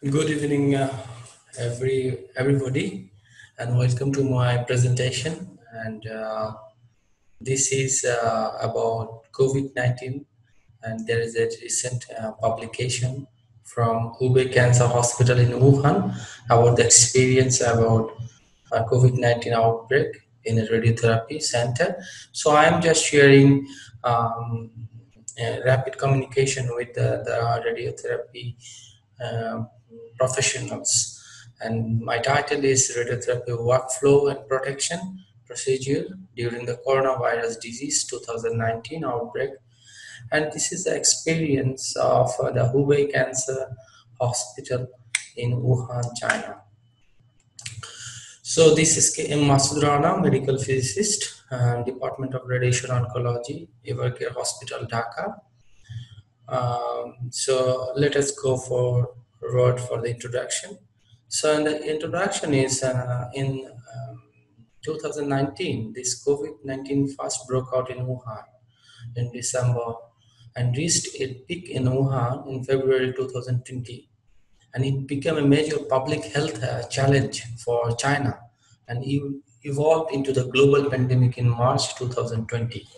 Good evening, everybody, and welcome to my presentation. And this is about COVID-19, and there is a recent publication from Hubei Cancer Hospital in Wuhan about the experience about COVID-19 outbreak in a radiotherapy center. So I am just sharing rapid communication with the radiotherapy uh, professionals. And my title is Radiotherapy Workflow and Protection Procedure during the Coronavirus Disease 2019 outbreak. And this is the experience of the Hubei Cancer Hospital in Wuhan, China. So this is Masud Rana, medical physicist, Department of Radiation Oncology, Evercare Hospital, Dhaka. So let us go forward for the introduction. So in the introduction is in 2019, this COVID-19 first broke out in Wuhan in December and reached a peak in Wuhan in February 2020. And it became a major public health challenge for China and evolved into the global pandemic in March 2020.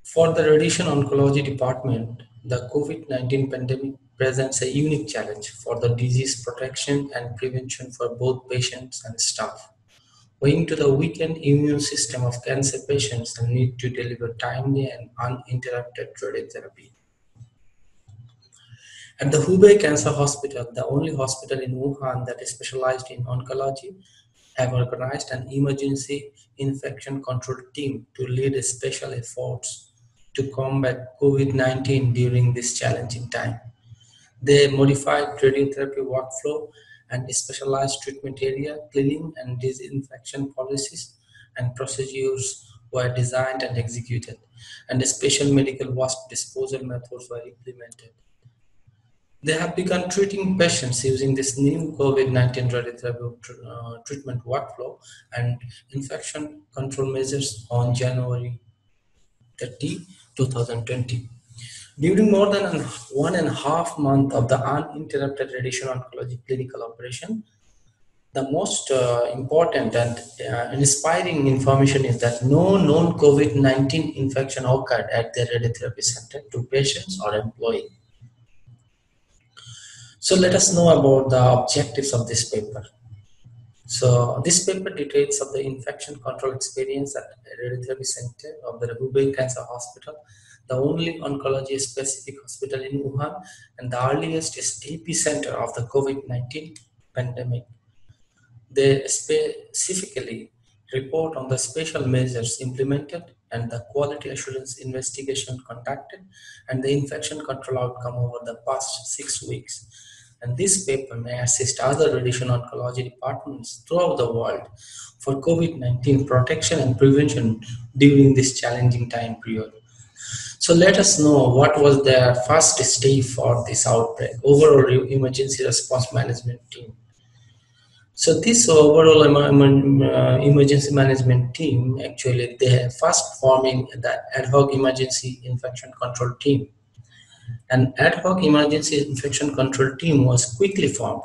For the Radiation Oncology Department, the COVID-19 pandemic presents a unique challenge for the disease protection and prevention for both patients and staff, owing to the weakened immune system of cancer patients and need to deliver timely and uninterrupted radiotherapy. At the Hubei Cancer Hospital, the only hospital in Wuhan that is specialized in oncology, have organized an emergency infection control team to lead special efforts to combat COVID-19 during this challenging time. They modified radiotherapy workflow and specialized treatment area, cleaning and disinfection policies and procedures were designed and executed, and special medical waste disposal methods were implemented. They have begun treating patients using this new COVID-19 radiotherapy treatment workflow and infection control measures on January 30, 2020. During more than 1.5 months of the uninterrupted radiation oncology clinical operation, the most important and inspiring information is that no known COVID-19 infection occurred at the radiotherapy center to patients or employees. So let us know about the objectives of this paper. So this paper details of the infection control experience at Radiotherapy Center of the Hubei Cancer Hospital, the only oncology-specific hospital in Wuhan and the earliest epicenter of the COVID-19 pandemic. They specifically report on the special measures implemented and the quality assurance investigation conducted and the infection control outcome over the past 6 weeks. And this paper may assist other radiation oncology departments throughout the world for COVID-19 protection and prevention during this challenging time period. So let us know what was their first step for this outbreak, overall emergency response management team. So this overall emergency management team, actually, they first forming the ad hoc emergency infection control team. An ad hoc emergency infection control team was quickly formed,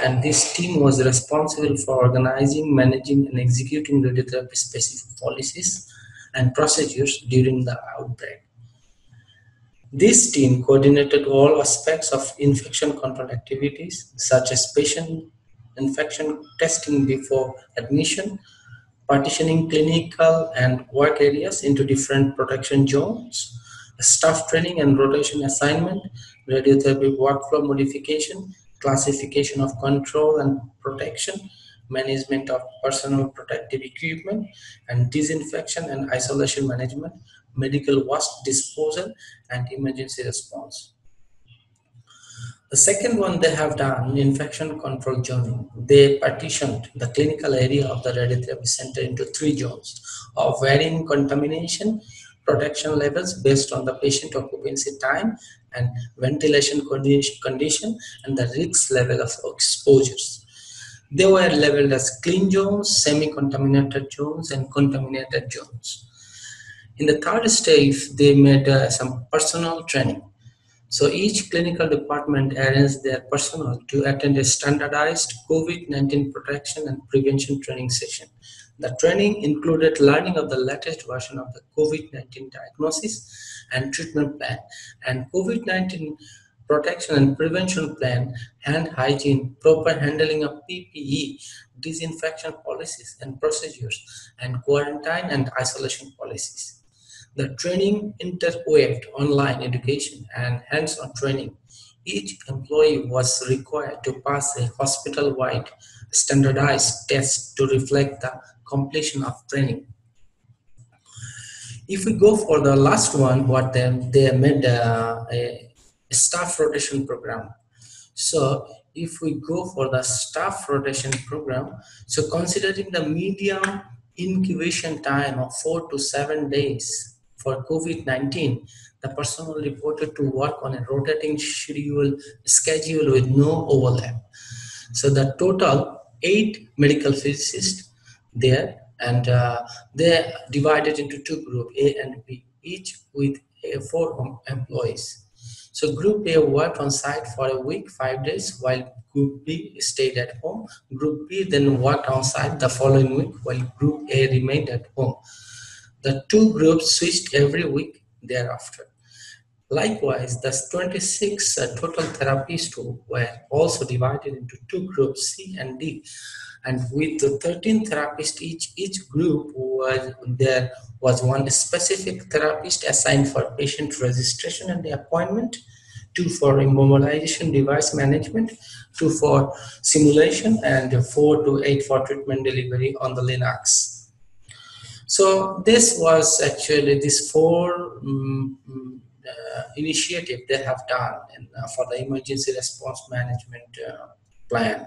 and this team was responsible for organizing, managing, and executing radiotherapy-specific policies and procedures during the outbreak. This team coordinated all aspects of infection control activities, such as patient infection testing before admission, partitioning clinical and work areas into different protection zones, staff training and rotation assignment, radiotherapy workflow modification, classification of control and protection, management of personal protective equipment, and disinfection and isolation management, medical waste disposal, and emergency response. The second one they have done, infection control zoning. They partitioned the clinical area of the radiotherapy center into 3 zones of varying contamination, protection levels based on the patient occupancy time and ventilation condition and the risk level of exposures. They were labeled as clean zones, semi-contaminated zones, and contaminated zones. In the third stage, they made some personal training. So each clinical department arranged their personnel to attend a standardized COVID-19 protection and prevention training session. The training included learning of the latest version of the COVID-19 diagnosis and treatment plan and COVID-19 protection and prevention plan, hand hygiene, proper handling of PPE, disinfection policies and procedures, and quarantine and isolation policies. The training interweaved online education and hands-on training. Each employee was required to pass a hospital-wide standardized test to reflect the completion of training. If we go for the last one, what they made a staff rotation program. So if we go for the staff rotation program, so considering the medium incubation time of 4 to 7 days for COVID-19, the personnel reported to work on a rotating schedule with no overlap. So the total 8 medical physicists there, and they divided into two groups, A and B, each with 4 employees. So Group A worked on site for a week, 5 days, while Group B stayed at home. Group B then worked on site the following week, while Group A remained at home. The two groups switched every week thereafter. Likewise, the 26 total therapists were also divided into two groups, C and D. And with the 13 therapists each group there was one specific therapist assigned for patient registration and the appointment, 2 for immobilization device management, 2 for simulation, and 4 to 8 for treatment delivery on the Linux. So this was actually this 4 initiative they have done for the emergency response management plan.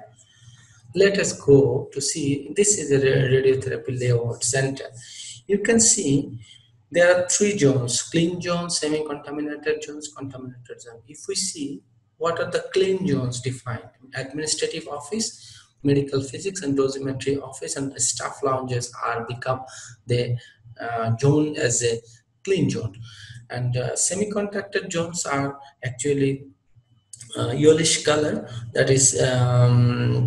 Let us go to see, this is a radiotherapy layout center. You can see there are 3 zones: clean zone, semi-contaminated zones, contaminated zone. If we see what are the clean zones defined, administrative office, medical physics and dosimetry office, and the staff lounges are become the zone as a clean zone. And semi-conducted zones are actually yellowish color, that is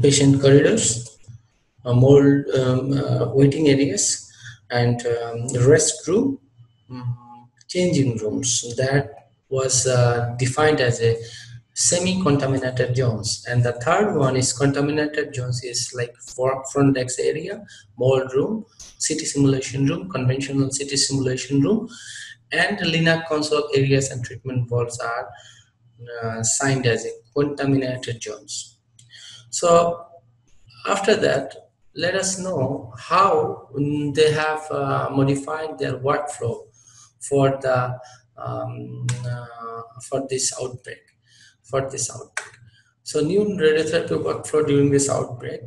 patient corridors, mold waiting areas, and restroom, changing rooms. That was defined as a semi-contaminated zones. And the third one is contaminated zones, is like front desk area, mold room, CT simulation room, conventional CT simulation room, and Linux console areas and treatment vaults are signed as a contaminated zones. So after that, let us know how they have modified their workflow for the for this outbreak. So new radiotherapy workflow during this outbreak,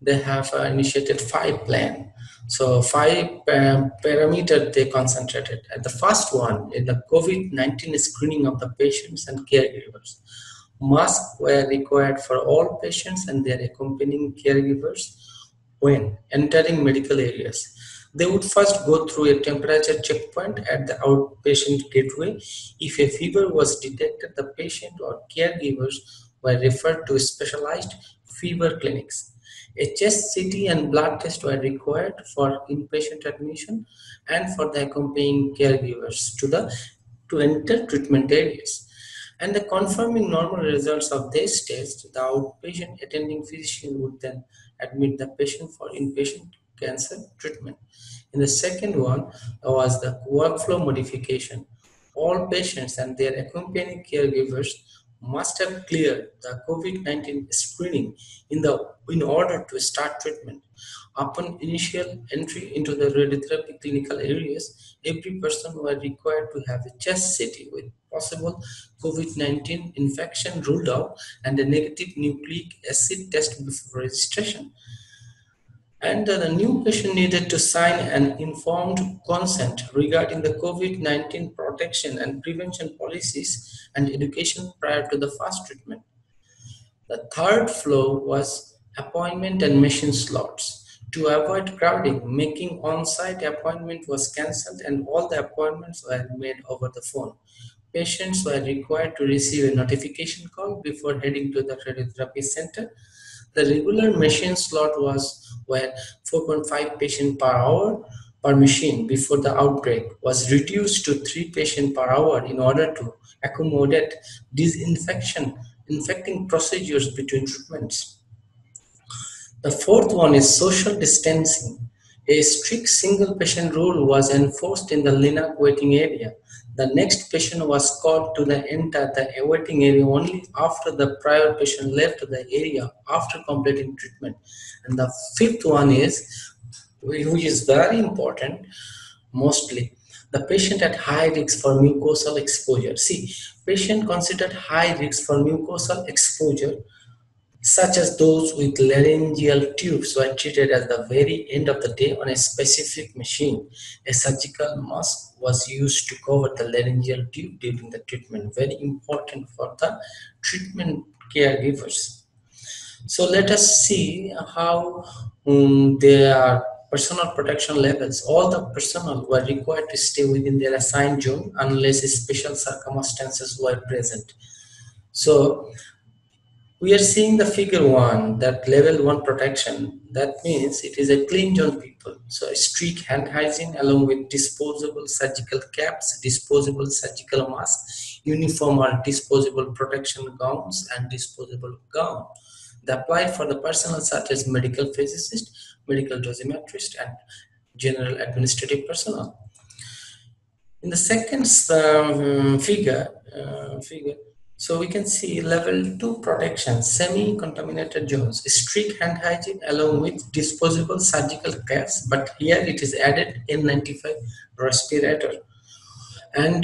they have initiated 5 plans. So 5 parameters they concentrated. And the first one is the COVID-19 screening of the patients and caregivers. Masks were required for all patients and their accompanying caregivers when entering medical areas. They would first go through a temperature checkpoint at the outpatient gateway. If a fever was detected, the patient or caregivers were referred to specialized fever clinics. A chest CT and blood test were required for inpatient admission and for the accompanying caregivers to enter treatment areas. And the confirming normal results of this test, the outpatient attending physician would then admit the patient for inpatient cancer treatment. In the second one was the workflow modification. All patients and their accompanying caregivers must have cleared the COVID-19 screening in order to start treatment. Upon initial entry into the radiotherapy clinical areas, every person was required to have a chest CT with possible COVID-19 infection ruled out and a negative nucleic acid test before registration. And the new patient needed to sign an informed consent regarding the COVID-19 protection and prevention policies and education prior to the first treatment. The third flow was appointment and machine slots. To avoid crowding, making on-site appointment was cancelled and all the appointments were made over the phone. patients were required to receive a notification call before heading to the radiotherapy center. The regular machine slot were 4.5 patients per hour per machine before the outbreak was reduced to 3 patients per hour in order to accommodate infecting procedures between treatments. The fourth one is social distancing. A strict single patient rule was enforced in the LINAC waiting area. The next patient was called to enter the waiting area only after the prior patient left the area after completing treatment. And the fifth one is, which is very important, mostly the patient at high risk for mucosal exposure. See, patient considered high risk for mucosal exposure such as those with laryngeal tubes were treated at the very end of the day on a specific machine. A surgical mask was used to cover the laryngeal tube during the treatment, very important for the treatment caregivers. So let us see how their personal protection levels. All the personnel were required to stay within their assigned zone unless special circumstances were present. So we are seeing the figure 1, that level 1 protection. That means it is a clean zone people. So strict hand hygiene along with disposable surgical caps, disposable surgical masks, uniform or disposable protection gowns and disposable gown. They apply for the personnel such as medical physicist, medical dosimetrist and general administrative personnel. In the second figure, so we can see level 2 protection, semi-contaminated zones, strict hand hygiene along with disposable surgical caps, but here it is added N95 respirator and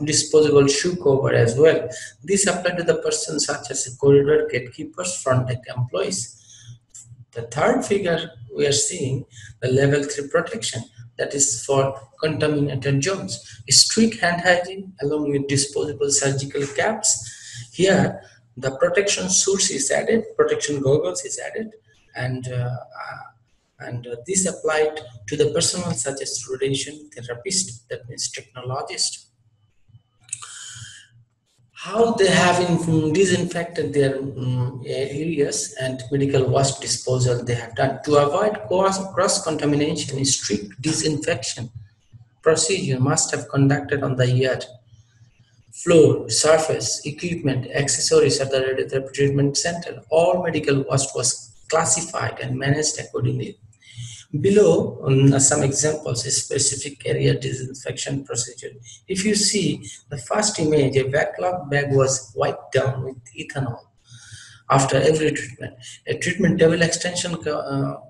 disposable shoe cover as well. This apply to the persons such as corridor gatekeepers, front desk employees. The third figure we are seeing the level 3 protection, that is for contaminated zones. Strict hand hygiene along with disposable surgical caps. Here the protection suits is added, protection goggles is added, and this applied to the personnel such as radiation therapist, that means technologist. How they have disinfected their areas and medical waste disposal they have done. To avoid cross-contamination, strict disinfection procedure must have conducted on the yard, floor, surface, equipment, accessories at the radiotherapy treatment center. All medical waste was classified and managed accordingly. Below, some examples, a specific area disinfection procedure. If you see the first image, a backlog bag was wiped down with ethanol after every treatment. A treatment table extension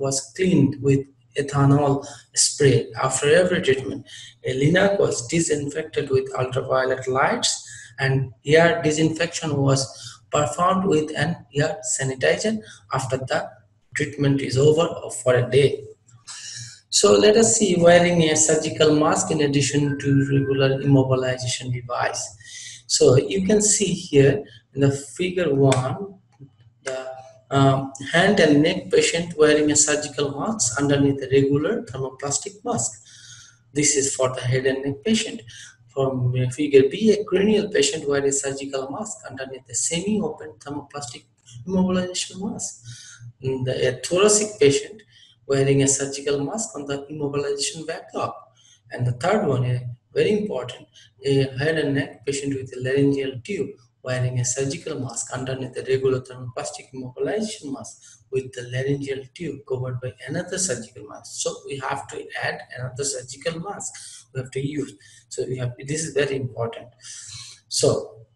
was cleaned with ethanol spray after every treatment. A linac was disinfected with ultraviolet lights, and air disinfection was performed with an air sanitizer after the treatment is over for a day. So let us see wearing a surgical mask in addition to regular immobilization device. So you can see here in the figure 1, the hand and neck patient wearing a surgical mask underneath a regular thermoplastic mask. This is for the head and neck patient. From figure B, a cranial patient wearing a surgical mask underneath a semi-open thermoplastic immobilization mask. A thoracic patient wearing a surgical mask on the immobilization backlog. And the third one, very important, a head and neck patient with a laryngeal tube wearing a surgical mask underneath a regular thermoplastic immobilization mask with the laryngeal tube covered by another surgical mask. So we have to add another surgical mask we have to use. So this is very important. So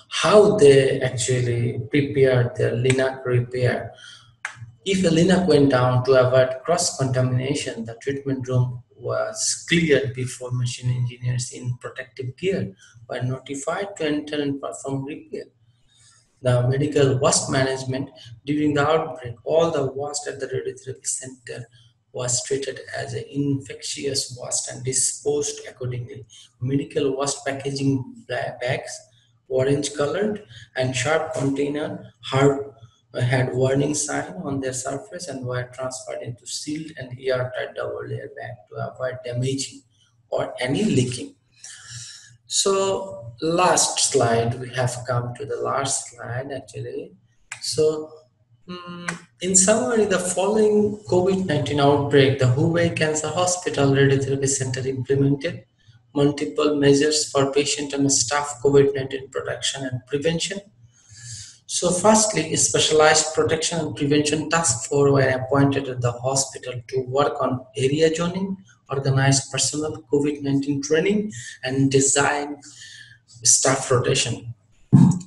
how they actually prepared their linac repair. If a linac went down to avoid cross-contamination, the treatment room was cleared before machine engineers in protective gear were notified to enter and perform repair. The medical waste management during the outbreak, all the waste at the radiotherapy center was treated as an infectious waste and disposed accordingly. Medical waste packaging bags, orange colored and sharp container, had warning sign on their surface and were transferred into sealed and airtight double layer bag to avoid damaging or any leaking. So last slide, we have come to the last slide actually. So in summary, the following COVID-19 outbreak, the Hubei Cancer Hospital Radiotherapy Center implemented multiple measures for patient and staff COVID-19 protection and prevention. So firstly, a specialized protection and prevention task force were appointed at the hospital to work on area zoning, organize personal COVID-19 training, and design staff rotation.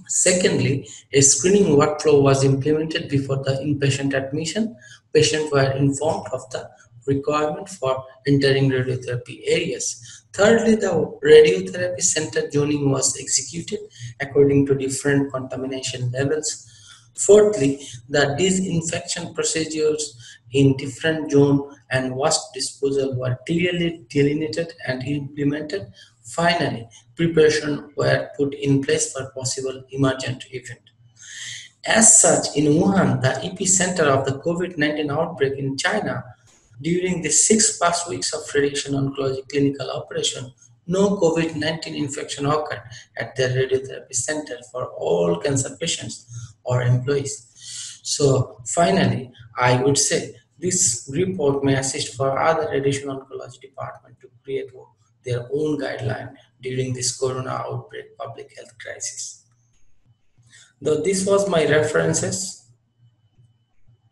Secondly, a screening workflow was implemented before the inpatient admission. Patients were informed of the requirement for entering radiotherapy areas. Thirdly, the radiotherapy center zoning was executed according to different contamination levels. Fourthly, the disinfection procedures in different zone and waste disposal were clearly delineated and implemented. Finally, preparation were put in place for possible emergent event. As such, in Wuhan, the epicenter of the COVID-19 outbreak in China, during the 6 past weeks of radiation oncology clinical operation, no COVID-19 infection occurred at the radiotherapy center for all cancer patients or employees. So finally, I would say this report may assist for other radiation oncology department to create their own guideline during this corona outbreak public health crisis. Though this was my references,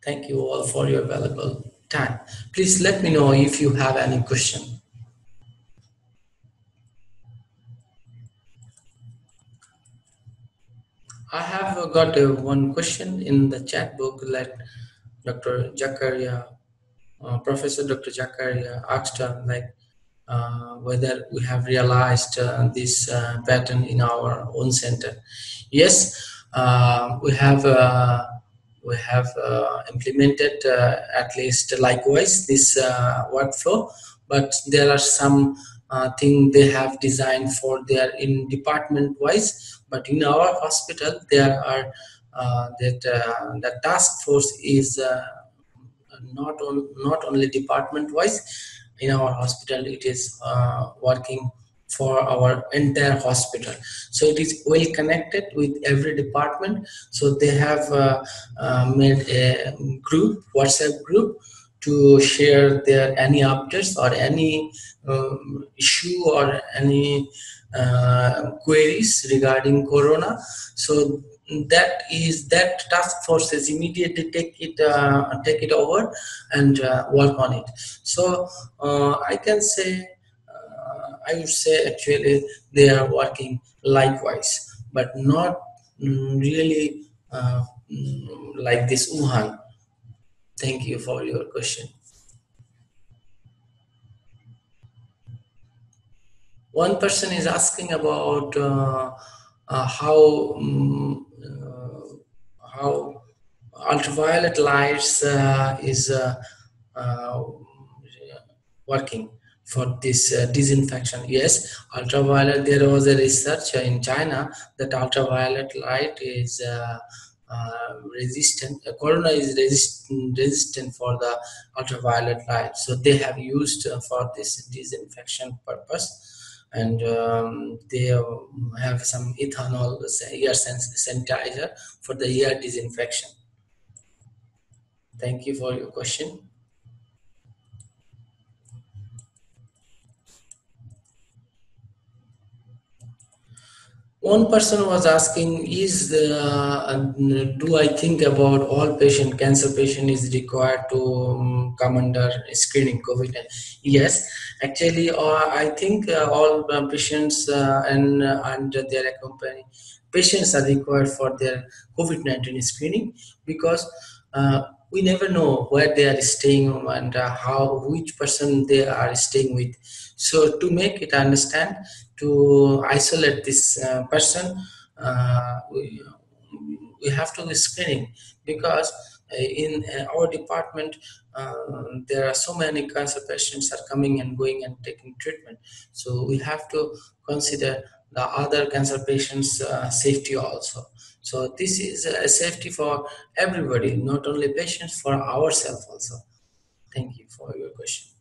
thank you all for your valuable time. Please let me know if you have any question. I have got one question in the chat book that Dr. Jakaria, Professor Dr. Jakaria asked whether we have realized this pattern in our own center. Yes, we have implemented at least likewise this workflow, but there are some things they have designed for their in department wise, but in our hospital there are the task force is not only department wise. In our hospital it is working for our entire hospital, so it is well connected with every department. So they have made a group, WhatsApp group, to share their any updates or any issue or any queries regarding corona. So that task force is immediately take it over and work on it. So I can say I would say actually they are working likewise, but not really like this Wuhan. Thank you for your question. One person is asking about how ultraviolet lights is working for this disinfection. Yes, ultraviolet. There was a research in China that ultraviolet light is resistant. Corona is resistant for the ultraviolet light, so they have used for this disinfection purpose. And they have some ethanol ear sanitizer for the ear disinfection. Thank you for your question. One person was asking, do I think about all cancer patient is required to come under screening COVID? Yes, actually, I think all patients and their accompanying patients are required for their COVID-19 screening, because we never know where they are staying and which person they are staying with. So to make it understand, to isolate this person, we have to do screening, because in our department there are so many cancer patients are coming and going and taking treatment. So we have to consider the other cancer patients' safety also. So this is a safety for everybody, not only patients, for ourselves also. Thank you for your question.